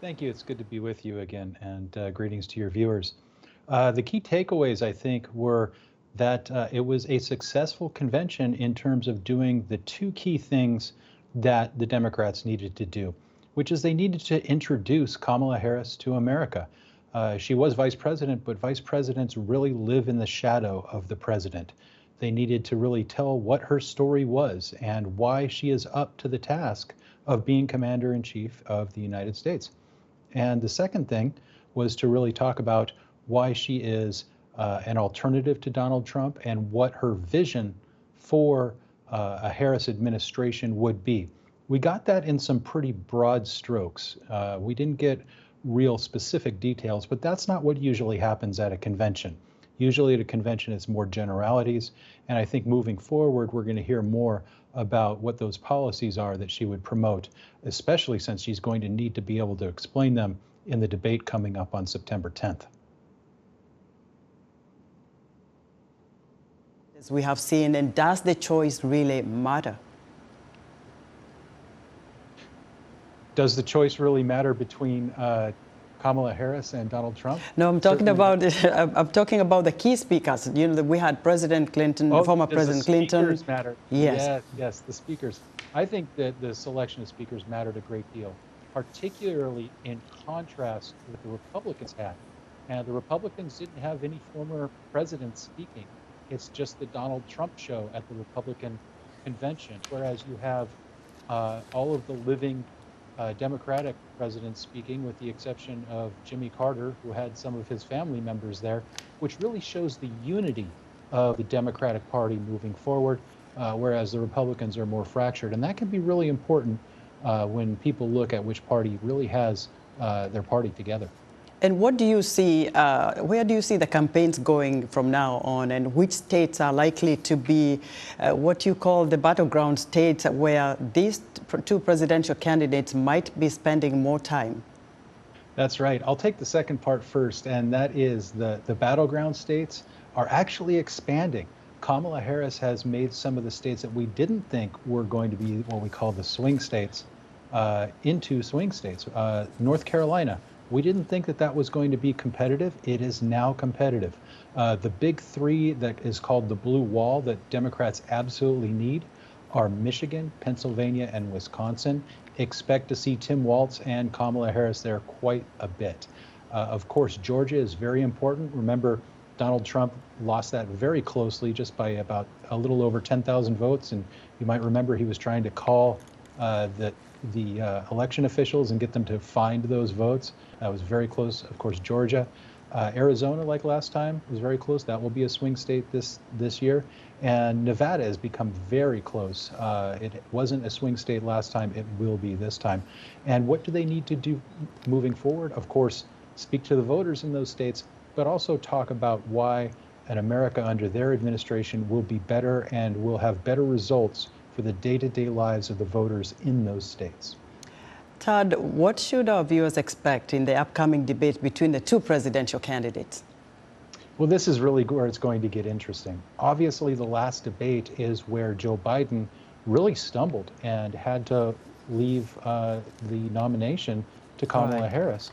Thank you. It's good to be with you again, and greetings to your viewers. The key takeaways, I think, were that it was a successful convention in terms of doing the two key things that the Democrats needed to do, which is they needed to introduce Kamala Harris to America. She was vice president, but vice presidents really live in the shadow of the president. They needed to really tell what her story was and why she is up to the task of being commander-in-chief of the United States. And the second thing was to really talk about why she is an alternative to Donald Trump and what her vision for a Harris administration would be. We got that in some pretty broad strokes. We didn't get real specific details, but that's not what usually happens at a convention. Usually at a convention, it's more generalities. And I think moving forward, we're going to hear more about what those policies are that she would promote, especially since she's going to need to be able to explain them in the debate coming up on September 10th. As we have seen, and does the choice really matter? Does the choice really matter between Kamala Harris and Donald Trump? No, I'm talking about I'm talking about the key speakers. You know, we had President Clinton, former President Clinton. The speakers matter. Yes. Yes, the speakers. I think that the selection of speakers mattered a great deal, particularly in contrast to what the Republicans had. And the Republicans didn't have any former presidents speaking. It's just the Donald Trump show at the Republican convention, whereas you have all of the living Democratic presidents speaking, with the exception of Jimmy Carter, who had some of his family members there, which really shows the unity of the Democratic Party moving forward, whereas the Republicans are more fractured. And that can be really important when people look at which party really has their party together. And what do you see, where do you see the campaigns going from now on, and which states are likely to be what you call the battleground states where these two presidential candidates might be spending more time? That's right. I'll take the second part first, and that is the battleground states are actually expanding. Kamala Harris has made some of the states that we didn't think were going to be what we call the swing states into swing states. North Carolina, we didn't think that that was going to be competitive. It is now competitive. The big three that is called the blue wall that Democrats absolutely need are Michigan, Pennsylvania, and Wisconsin. Expect to see Tim Walz and Kamala Harris there quite a bit. Of course, Georgia is very important. Remember, Donald Trump lost that very closely, just by about a little over 10,000 votes. And you might remember he was trying to call the election officials and get them to find those votes. That was very close. Of course, Georgia. Arizona, like last time, was very close. That will be a swing state this year. And Nevada has become very close. It wasn't a swing state last time. It will be this time. And what do they need to do moving forward? Of course, speak to the voters in those states, but also talk about why an America under their administration will be better and will have better results for the day-to-day lives of the voters in those states. Todd, what should our viewers expect in the upcoming debate between the two presidential candidates? Well, this is really where it's going to get interesting. Obviously, the last debate is where Joe Biden really stumbled and had to leave the nomination to Kamala Harris.